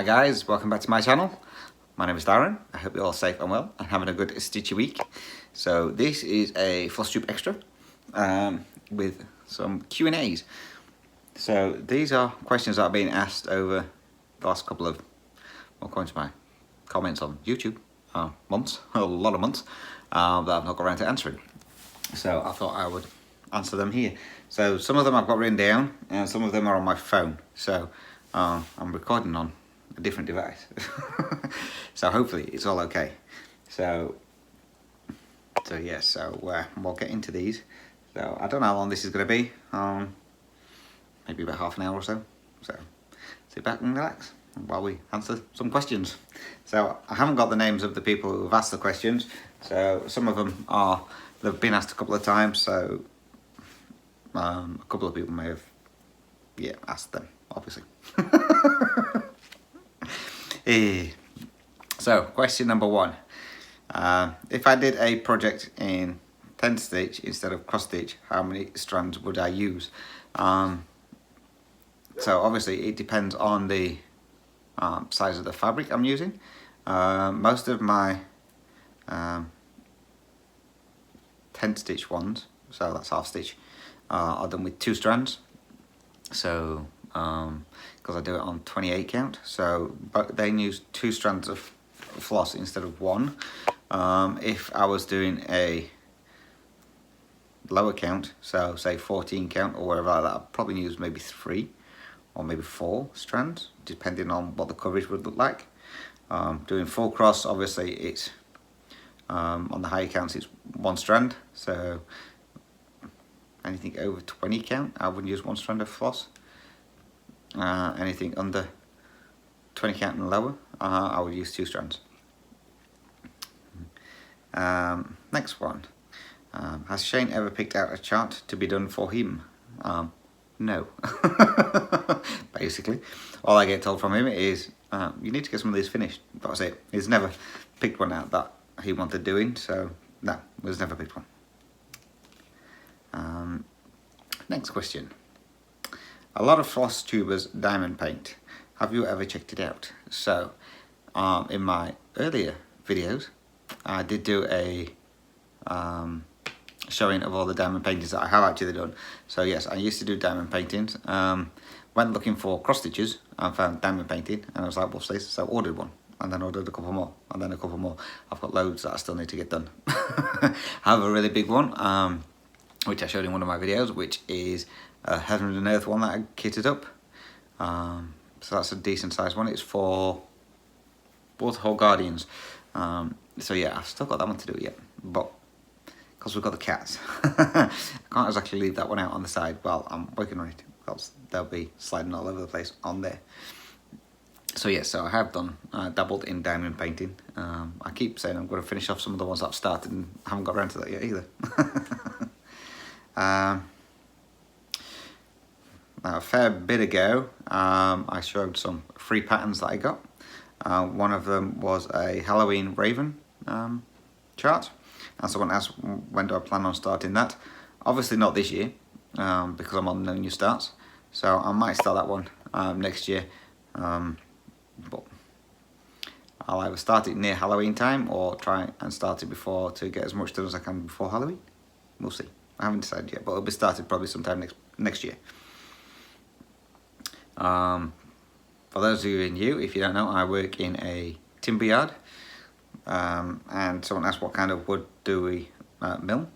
Hi guys, welcome back to my channel. My name is Darren. I hope you're all safe and well and having a good stitchy week. So this is a Flosstube extra with some Q&As. So these are questions that have been asked over the last couple of, according to my comments on YouTube, months, a lot of months, that I've not got around to answering. So I thought I would answer them here. So some of them I've got written down and some of them are on my phone. So I'm recording on a different device. So hopefully it's all okay. So yeah, we'll get into these. So I don't know how long this is going to be. Maybe about half an hour or so. So sit back and relax while we answer some questions. So I haven't got the names of the people who have asked the questions. So some of them they've been asked a couple of times. So a couple of people may have asked them, obviously. So question number one. If I did a project in 10 stitch instead of cross stitch, how many strands would I use? So obviously it depends on the size of the fabric I'm using. Most of my 10 stitch ones, so that's half stitch, are done with 2 strands. So because I do it on 28 count, so but they use 2 strands of floss instead of 1. If I was doing a lower count, so say 14 count or wherever like that, I'd probably use maybe 3 or maybe 4 strands, depending on what the coverage would look like. Doing full cross, obviously it's on the higher counts it's 1 strand, so anything over 20 count I would use 1 strand of floss. Anything under 20 count and lower, I would use 2 strands. Next one. Has Shane ever picked out a chart to be done for him? No. Basically, all I get told from him is, you need to get some of these finished. That's it. He's never picked one out that he wanted doing, so no, he's never picked one. Next question. A lot of floss tubers diamond paint. Have you ever checked it out? So, in my earlier videos, I did do a showing of all the diamond paintings that I have actually done. So yes, I used to do diamond paintings. Went looking for cross stitches and found diamond painting, and I was like, what's this? So I ordered one, and then ordered a couple more, and then a couple more. I've got loads that I still need to get done. I have a really big one, which I showed in one of my videos, which is a Heaven and Earth one that I kitted up. So that's a decent sized one. It's for both Whole Guardians. So yeah, I've still got that one to do yet, but because we've got the cats, I can't exactly leave that one out on the side while I'm working on it, because they'll be sliding all over the place on there. So yeah, so I have done dabbled in diamond painting. I keep saying I'm going to finish off some of the ones that I've started and haven't got around to that yet either. A fair bit ago, I showed some free patterns that I got. One of them was a Halloween Raven chart, and someone asked when do I plan on starting that. Obviously not this year, because I'm on no new starts, so I might start that one next year, but I'll either start it near Halloween time or try and start it before to get as much done as I can before Halloween. We'll see. I haven't decided yet, but it'll be started probably sometime next year. For those of you new, if you don't know, I work in a timber yard, and someone asked what kind of wood do we mill.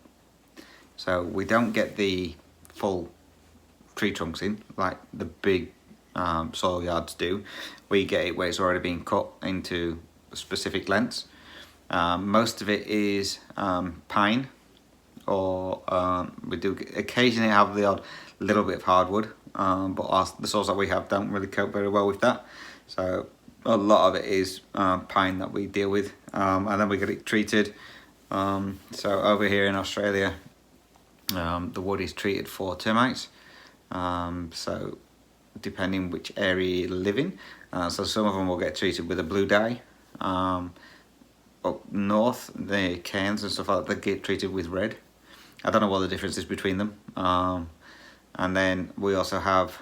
So we don't get the full tree trunks in like the big soil yards do. We get it where it's already been cut into specific lengths. Most of it is pine, or we do occasionally have the odd little bit of hardwood, but the saws that we have don't really cope very well with that. So a lot of it is pine that we deal with, and then we get it treated. So over here in Australia, the wood is treated for termites. So depending which area you live in, so some of them will get treated with a blue dye. Up north, the cairns and stuff like that, they get treated with red. I don't know what the difference is between them. And then we also have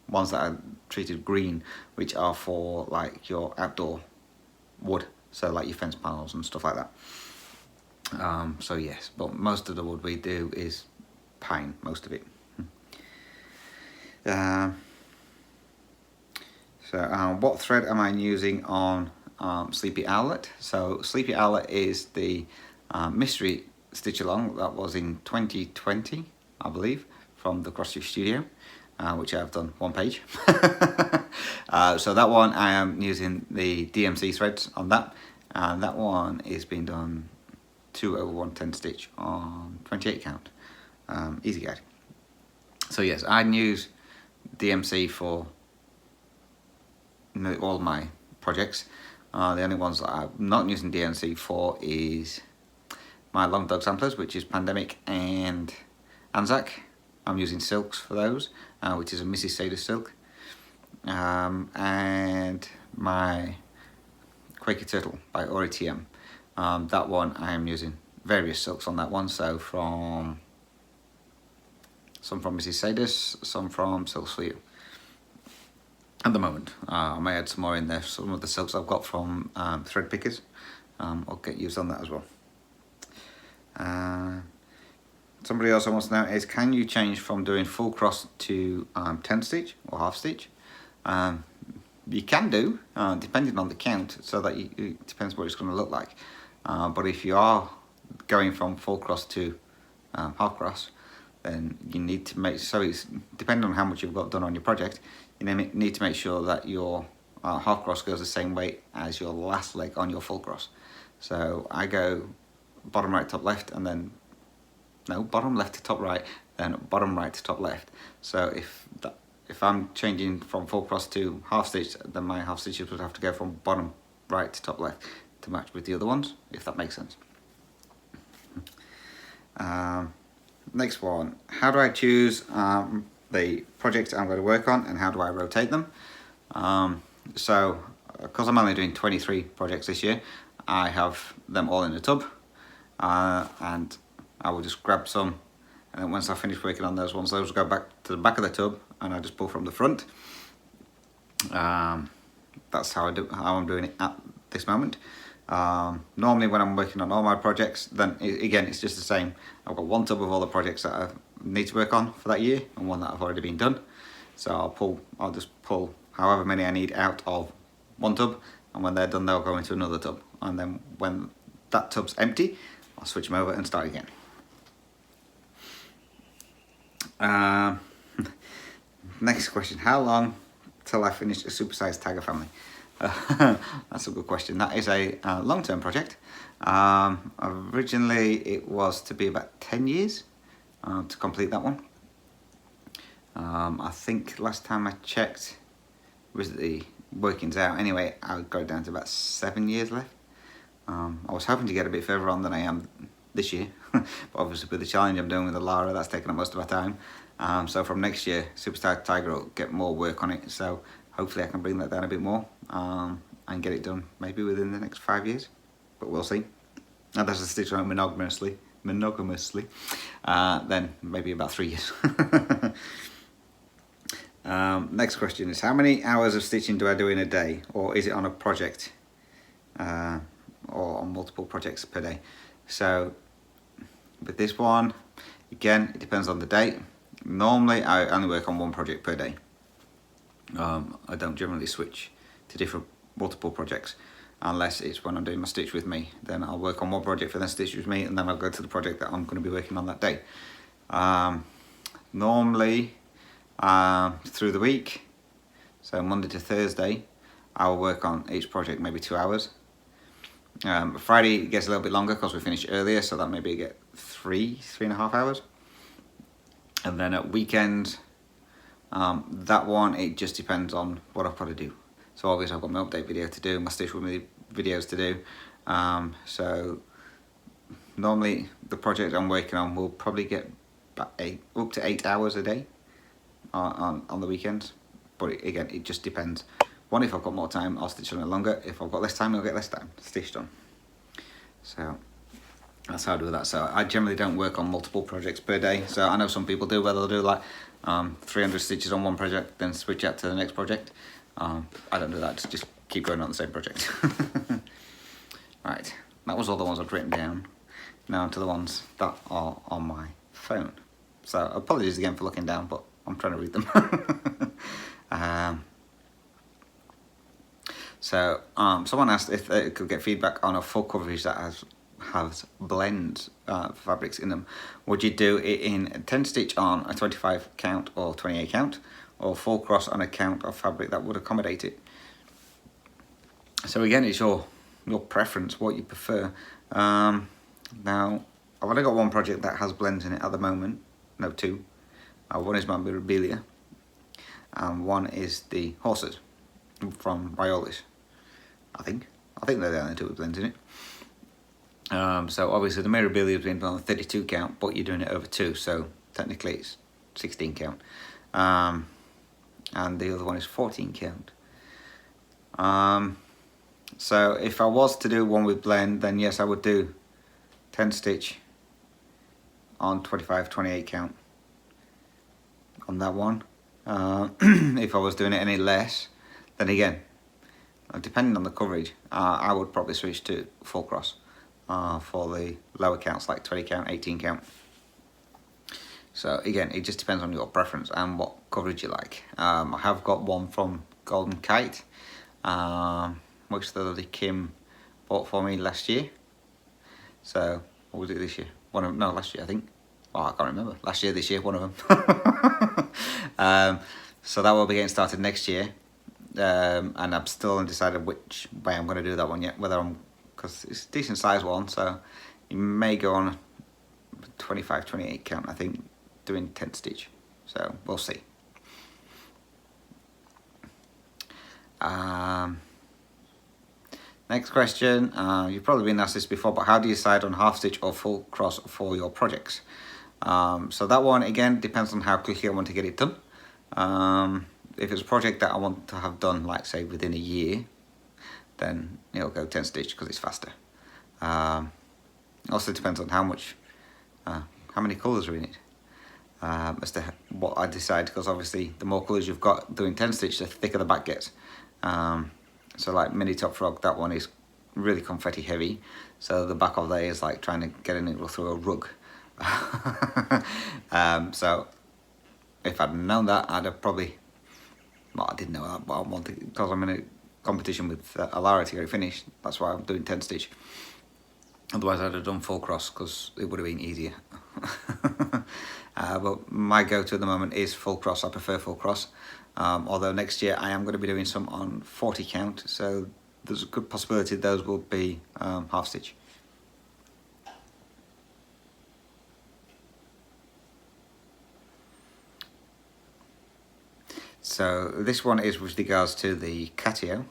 ones that are treated green, which are for like your outdoor wood, so like your fence panels and stuff like that. So yes, but most of the wood we do is pine, most of it. What thread am I using on Sleepy Owlet? So Sleepy Owlet is the mystery stitch along that was in 2020, I believe, from the Cross Stitch Studio, which I've done one page. So that one I am using the DMC threads on that, and that one is being done 2 over 110 stitch on 28 count, easy guide. So yes, I use DMC for all my projects. The only ones that I'm not using DMC for is my long dog samplers, which is Pandemic and Anzac. I'm using silks for those, which is a Mrs. Sadus silk, and my Quaker Turtle by ORTM. That one I am using various silks on that one, so some from Mrs. Sadus, some from Silks for You. At the moment, I may add some more in there. Some of the silks I've got from thread pickers, I'll get used on that as well. Somebody else wants to know is, can you change from doing full cross to 10 stitch or half stitch? You can do, depending on the count, so that it depends what it's going to look like. But if you are going from full cross to half cross, then you need to make, so it's depending on how much you've got done on your project, you need to make sure that your half cross goes the same way as your last leg on your full cross. So I go bottom right, top left, and then, no, bottom left to top right, then bottom right to top left. So if I'm changing from full cross to half stitch, then my half stitches would have to go from bottom right to top left to match with the other ones, if that makes sense. Next one, how do I choose the project I'm going to work on, and how do I rotate them? So because I'm only doing 23 projects this year, I have them all in a tub, and I will just grab some, and then once I finish working on those ones, those go back to the back of the tub, and I just pull from the front. That's how I'm doing it at this moment. Normally when I'm working on all my projects, then again it's just the same. I've got one tub of all the projects that I need to work on for that year, and one that I've already been done. So I'll just pull however many I need out of one tub, and when they're done they'll go into another tub, and then when that tub's empty, I'll switch them over and start again. Next question, how long till I finish a supersized tiger family? That's a good question. That is a long-term project. Originally it was to be about 10 years to complete that one. I think last time I checked, was the workings out anyway, I got it down to about 7 years left. I was hoping to get a bit further on than I am this year, but obviously with the challenge I'm doing with the Lara, that's taking up most of my time. So from next year, Superstar Tiger will get more work on it, so hopefully I can bring that down a bit more and get it done maybe within the next 5 years, but we'll see. And that's a stitch around monogamously, then maybe about 3 years. Next question is, how many hours of stitching do I do in a day, or is it on a project or on multiple projects per day? So with this one, again, it depends on the date. Normally I only work on one project per day. I don't generally switch to multiple projects unless it's when I'm doing my stitch with me. Then I'll work on one project for then stitch with me, and then I'll go to the project that I'm going to be working on that day. Normally through the week, so Monday to Thursday, I'll work on each project maybe 2 hours. Friday it gets a little bit longer because we finish earlier, so that maybe get 3.5 hours. And then at weekends, that one, it just depends on what I've got to do. So obviously I've got my update video to do, my stitch with me videos to do. So normally the project I'm working on will probably get up to 8 hours a day on the weekends. But again, it just depends. One, if I've got more time, I'll stitch on it longer. If I've got less time, I'll get less time stitched on. So That's how I do that. So I generally don't work on multiple projects per day. So I know some people do, where they'll do like 300 stitches on one project, then switch out to the next project. I don't do that, just keep going on the same project. Right, that was all the ones I've written down. Now onto the ones that are on my phone. So apologies again for looking down, but I'm trying to read them. Someone asked if they could get feedback on a full coverage that has blend fabrics in them. Would you do it in 10 stitch on a 25 count or 28 count, or full cross on a count of fabric that would accommodate it? So again, it's your preference, what you prefer. Now I've only got one project that has blends in it at the moment. No, two. One is my Mirabilia, and one is the horses from Riolis. I think they're the only two with blends in it. So obviously the Mirabilia has been on a 32 count, but you're doing it over two, so technically it's 16 count. And the other one is 14 count. So if I was to do one with blend, then yes, I would do 10 stitch on 25-28 count on that one. If I was doing it any less, then again, depending on the coverage, I would probably switch to full cross for the lower counts, like 20 count, 18 count. So again, it just depends on your preference and what coverage you like. I have got one from Golden Kite, which the lady Kim bought for me last year. So, or was it this year? No, last year I think. Oh, I can't remember. Last year, this year, one of them. So that will be getting started next year. And I'm still undecided which way I'm going to do that one yet. Because it's a decent size one, so you may go on 25-28 count, I think, doing 10 stitch. So we'll see. Next question, you've probably been asked this before, but how do you decide on half stitch or full cross for your projects? So that one, again, depends on how quickly I want to get it done. If it's a project that I want to have done, like say within a year, then it'll go 10 stitch because it's faster. Also depends on how many colours are in it, as to what I decide, because obviously the more colours you've got doing 10 stitch, the thicker the back gets. So like Mini Top Frog, that one is really confetti heavy, so the back of there is like trying to get a needle through a rug. So if I'd known that, I'd have probably, well, I didn't know that, but I wanted, because I'm in a competition with Alara to get it finished, that's why I'm doing 10 stitch. Otherwise I'd have done full cross, because it would have been easier. But my go-to at the moment is full cross. I prefer full cross, although next year I am going to be doing some on 40 count, so there's a good possibility those will be half stitch. So this one is with regards to the catio.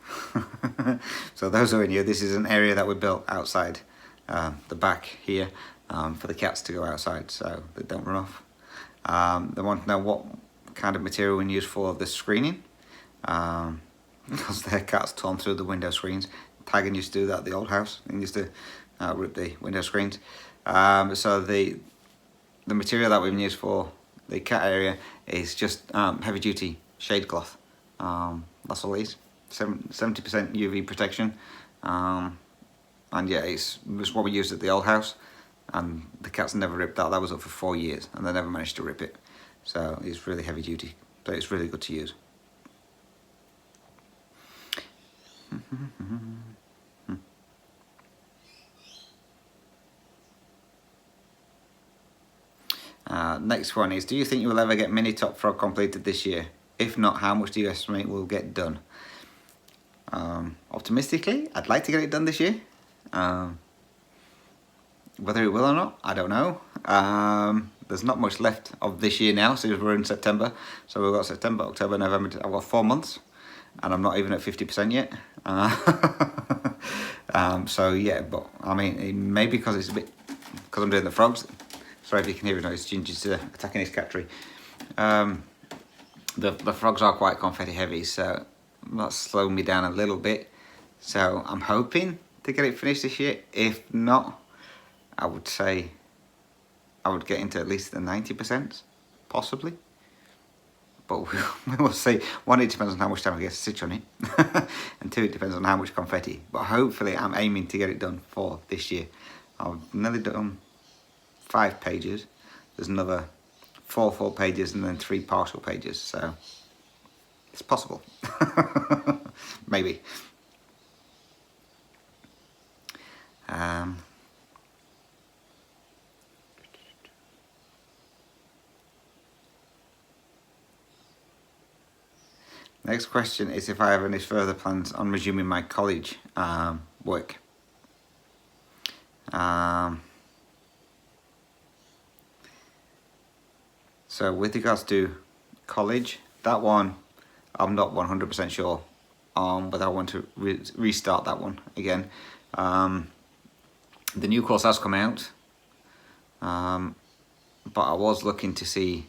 So those who are new, this is an area that we built outside the back here for the cats to go outside so they don't run off. They want to know what kind of material we use for the screening, because their cats torn through the window screens. Tiger used to do that at the old house, and used to rip the window screens. So the material that we've used for the cat area is just heavy duty shade cloth. That's all it is. 70% UV protection, and yeah, it's what we used at the old house, and the cats never ripped that. That was up for 4 years and they never managed to rip it, so it's really heavy duty, so it's really good to use. Next one is, do you think you will ever get Mini Top Frog completed this year? If not, how much do you estimate will get done? Optimistically, I'd like to get it done this year. Whether it will or not, I don't know. There's not much left of this year now, since we're in September. So we've got September, October, November, I've got 4 months, and I'm not even at 50% yet. So yeah, but I mean, maybe because I'm doing the frogs. Sorry if you can hear it now, it's Ginger's attacking his cat tree. The frogs are quite confetti heavy, so that's slowing me down a little bit. So I'm hoping to get it finished this year. If not, I would say I would get into at least the 90%, possibly. But we will see. One, it depends on how much time I get to stitch on it. And two, it depends on how much confetti. But hopefully I'm aiming to get it done for this year. I've nearly done 5 pages. There's another 4 full pages and then 3 partial pages. So it's possible. Maybe. Next question is if I have any further plans on resuming my college work. So with regards to college, that one I'm not 100% sure on, but I want to restart that one again. The new course has come out, but I was looking to see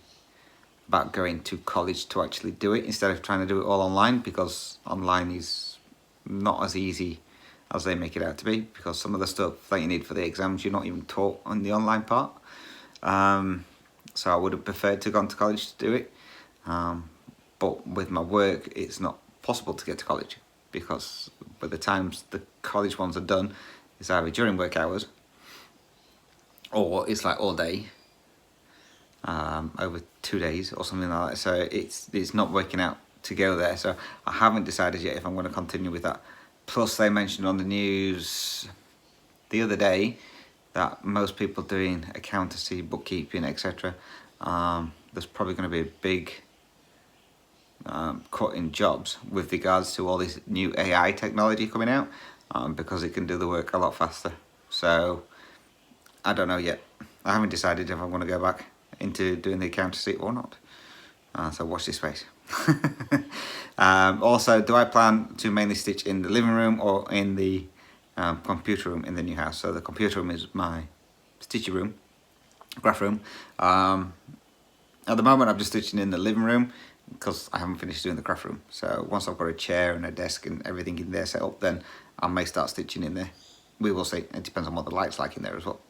about going to college to actually do it instead of trying to do it all online, because online is not as easy as they make it out to be, because some of the stuff that you need for the exams you're not even taught on the online part. So I would have preferred to go to college to do it, but with my work it's not possible to get to college, because by the times the college ones are done, it's either during work hours or it's like all day, over 2 days or something like that. So it's not working out to go there. So I haven't decided yet if I'm going to continue with that. Plus they mentioned on the news the other day that most people doing accountancy, bookkeeping, etc., there's probably going to be a big cut in jobs with regards to all this new AI technology coming out, because it can do the work a lot faster. So I don't know yet. I haven't decided if I'm going to go back into doing the accountancy or not. So watch this space. Also, do I plan to mainly stitch in the living room or in the computer room in the new house? So the computer room is my stitching room, graph room. At the moment I'm just stitching in the living room because I haven't finished doing the craft room. So once I've got a chair and a desk and everything in there set up, then I may start stitching in there. We will see. It depends on what the light's like in there as well.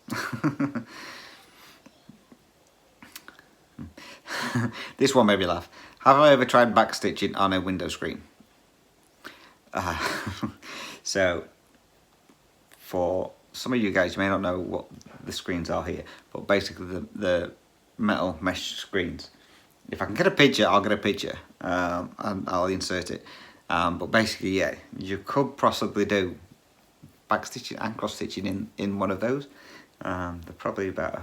This one made me laugh. Have I ever tried back stitching on a window screen? So for some of you guys, you may not know what the screens are here, but basically the metal mesh screens. If I can get a picture, I'll get a picture, and I'll insert it. But basically, yeah, you could possibly do back stitching and cross stitching in one of those. They're probably about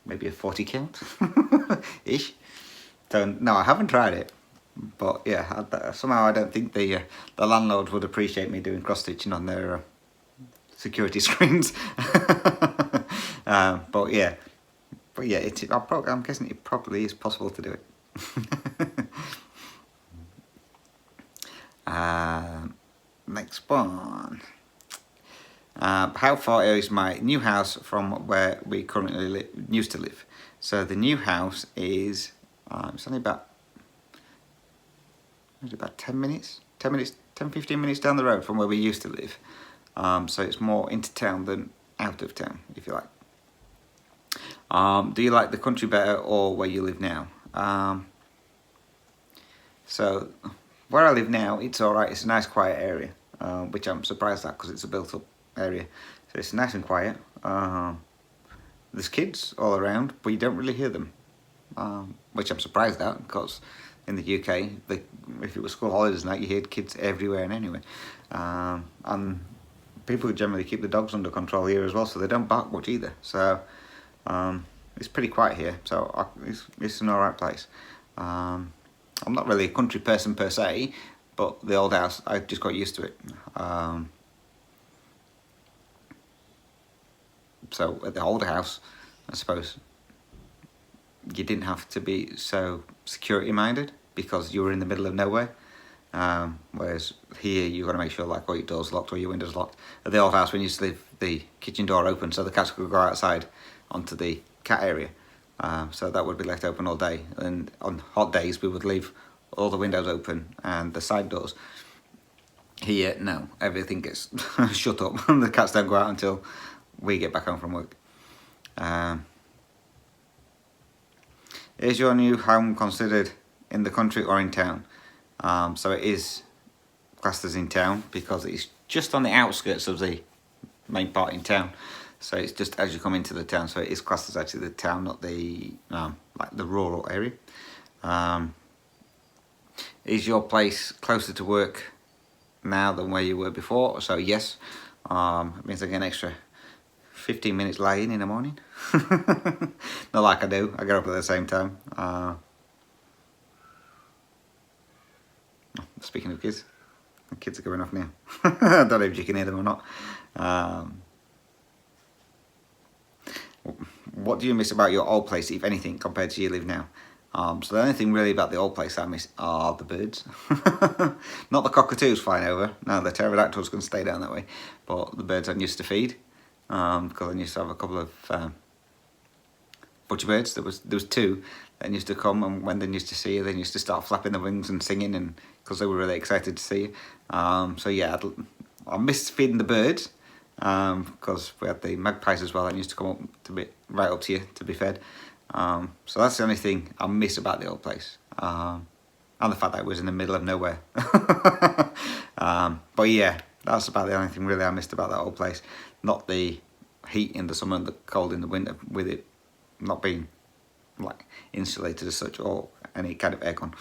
maybe a 40 count ish. So no, I haven't tried it, but yeah, somehow I don't think the landlord would appreciate me doing cross stitching on their security screens. But yeah, I'm guessing it probably is possible to do it. Next one. How far is my new house from where we currently used to live? So the new house is it's only about 10 minutes, 15 minutes down the road from where we used to live. So it's more into town than out of town, if you like. Do you like the country better or where you live now? So where I live now, it's alright. It's a nice quiet area, which I'm surprised at because it's a built up area. So it's nice and quiet. There's kids all around, but you don't really hear them, which I'm surprised at, because in the UK, if it was school holidays and that, you hear kids everywhere and anywhere. And people generally keep the dogs under control here as well, so they don't bark much either. So it's pretty quiet here, so it's an alright place. I'm not really a country person per se, but the old house, I just got used to it. So at the old house, I suppose, you didn't have to be so security minded because you were in the middle of nowhere. Whereas here, you've got to make sure like all your doors locked or your windows locked. At the old house, we used to leave the kitchen door open so the cats could go outside onto the cat area. So that would be left open all day. And on hot days, we would leave all the windows open and the side doors. Here, no, everything gets shut up and the cats don't go out until we get back home from work. Is your new home considered in the country or in town? So it is classed as in town because it's just on the outskirts of the main part in town. So it's just as you come into the town. So it is classed as actually the town, not the like the rural area. Is your place closer to work now than where you were before? So yes, it means I get an extra 15 minutes lying in the morning. Not like I do, I get up at the same time. Speaking of kids, the kids are going off now. I don't know if you can hear them or not. What do you miss about your old place, if anything, compared to you live now? So the only thing really about the old place I miss are the birds. Not the cockatoos flying over. No, the pterodactyls can stay down that way. But the birds I used to feed, because I used to have a couple of butcher birds. There was two that used to come, and when they used to see you, they used to start flapping their wings and singing, and because they were really excited to see you. So yeah, I missed feeding the birds, because we had the magpies as well that used to come up to be right up to you to be fed. So that's the only thing I miss about the old place, and the fact that it was in the middle of nowhere. But yeah, that's about the only thing really I missed about that old place. Not the heat in the summer and the cold in the winter, with it not being like insulated as such, or any kind of aircon.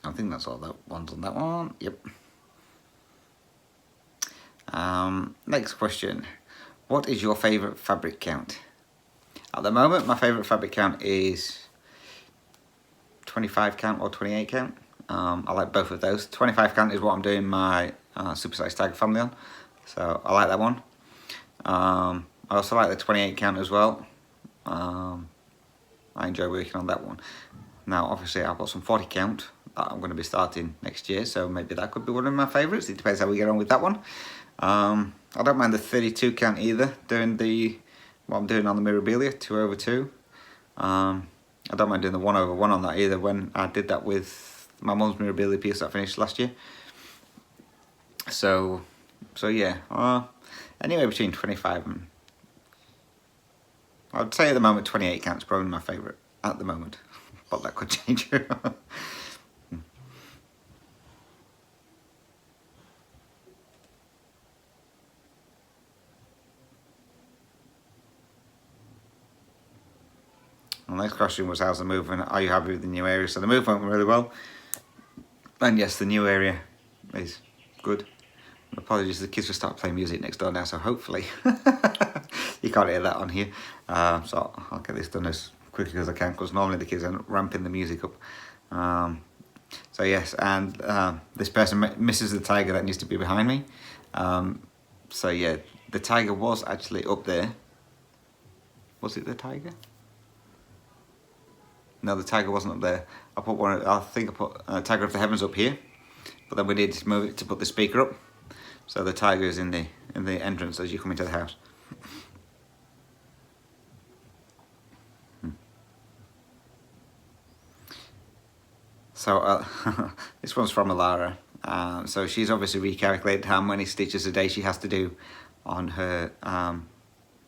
I think that's all that one's on that one. Yep. Next question. What is your favourite fabric count? At the moment, my favourite fabric count is 25 count or 28 count. I like both of those. 25 count is what I'm doing my supersized tiger family on, so I like that one. I also like the 28 count as well. I enjoy working on that one. Now obviously I've got some 40 count that I'm going to be starting next year, so maybe that could be one of my favourites. It depends how we get on with that one. I don't mind the 32 count either, doing what I'm doing on the Mirabilia 2/2. I don't mind doing the 1/1 on that either, when I did that with my mum's Mirabilia piece that I finished last year. So yeah, anywhere between 25 and, I'd say at the moment 28 count's probably my favourite at the moment, but that could change. The next question was, how's the move and are you happy with the new area? So the move went really well, and yes, the new area is good. Apologies, the kids will start playing music next door now, so hopefully you can't hear that on here. So I'll get this done as quickly as I can, because normally the kids are ramping the music up. So yes, and this person misses the tiger that needs to be behind me. So yeah, the tiger was actually up there. Was it the tiger? No, the tiger wasn't up there. I think I put Tiger of the Heavens up here, but then we needed to move it to put the speaker up. So the tiger is in the entrance as you come into the house. So this one's from Alara. So she's obviously recalculated how many stitches a day she has to do on her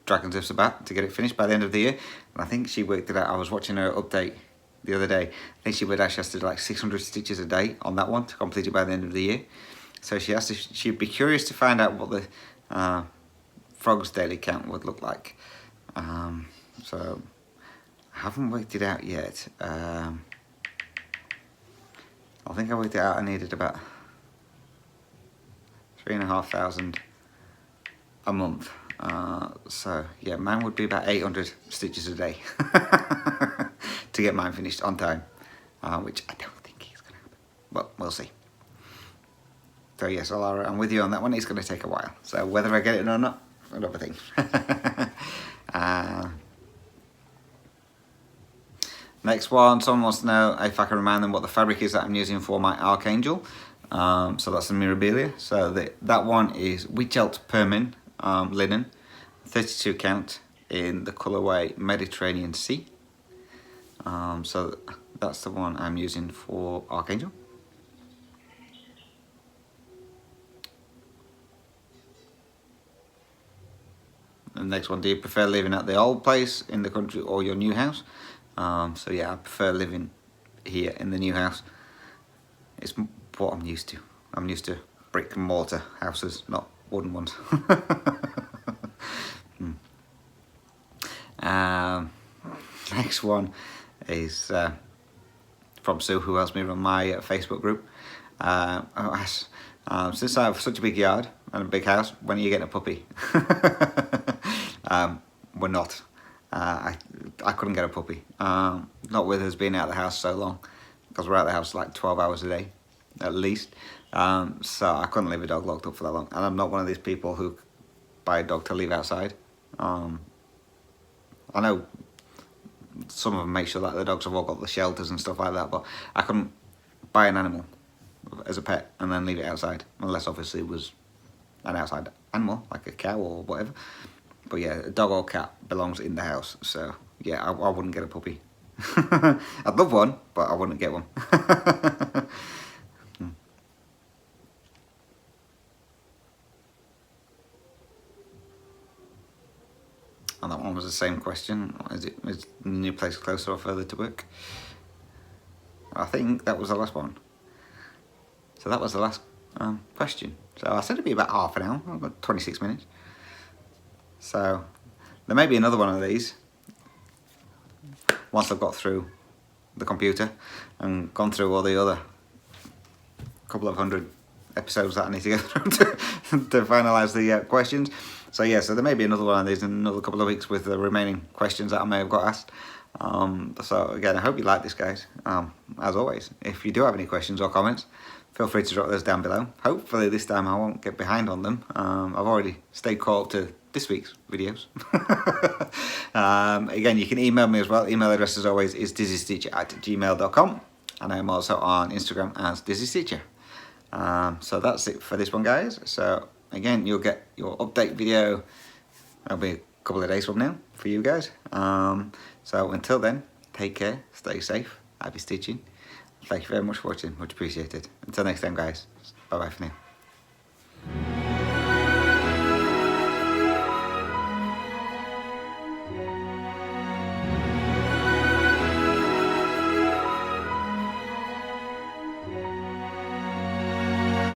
Dragons of Sabbat to get it finished by the end of the year. And I think she worked it out. I was watching her update the other day. I think she would actually have to do like 600 stitches a day on that one to complete it by the end of the year. So she'd be curious to find out what the frog's daily count would look like. So I haven't worked it out yet. I think I worked it out. I needed about 3,500 a month. So yeah, mine would be about 800 stitches a day to get mine finished on time, which I don't think is going to happen. Well, we'll see. So yes, Alara, I'm with you on that one. It's going to take a while. So whether I get it or not, another thing. Next one, someone wants to know if I can remind them what the fabric is that I'm using for my Archangel. So that's the Mirabilia. So that one is Wheatelt Permin linen, 32 count in the colourway Mediterranean Sea. So that's the one I'm using for Archangel. the next one, do you prefer living at the old place in the country or your new house? So yeah, I prefer living here in the new house. It's what I'm used to. I'm used to brick and mortar houses, not wooden ones. Next one is from Sue, who helps me run my Facebook group. Since I have such a big yard and a big house, when are you getting a puppy? We're not. I couldn't get a puppy. Not with us being out of the house so long, because we're out of the house like 12 hours a day, at least. So I couldn't leave a dog locked up for that long. And I'm not one of these people who buy a dog to leave outside. I know some of them make sure that the dogs have all got the shelters and stuff like that, but I couldn't buy an animal as a pet and then leave it outside, unless obviously it was an outside animal, like a cow or whatever. But yeah, a dog or cat belongs in the house, so yeah, I wouldn't get a puppy. I'd love one, but I wouldn't get one. And that one was the is the new place closer or further to work? I think that was the last one. So that was the last question. So I said it'd be about half an hour. I've got 26 minutes. So there may be another one of these once I've got through the computer and gone through all the other couple of hundred episodes that I need to go through to finalise the questions. So yeah, so there may be another one of these in another couple of weeks with the remaining questions that I may have got asked. So again, I hope you like this, guys. As always, if you do have any questions or comments, feel free to drop those down below. Hopefully this time I won't get behind on them. I've already stayed caught up to this week's videos. Again, you can email me as well. Email address as always is dizzysteacher@gmail.com, and I'm also on Instagram as dizzysteacher. So that's it for this one, guys. So again, you'll get your update video. That'll be a couple of days from now for you guys. So until then, take care, stay safe, happy stitching. Thank you very much for watching, much appreciated. Until next time, guys, bye bye for now.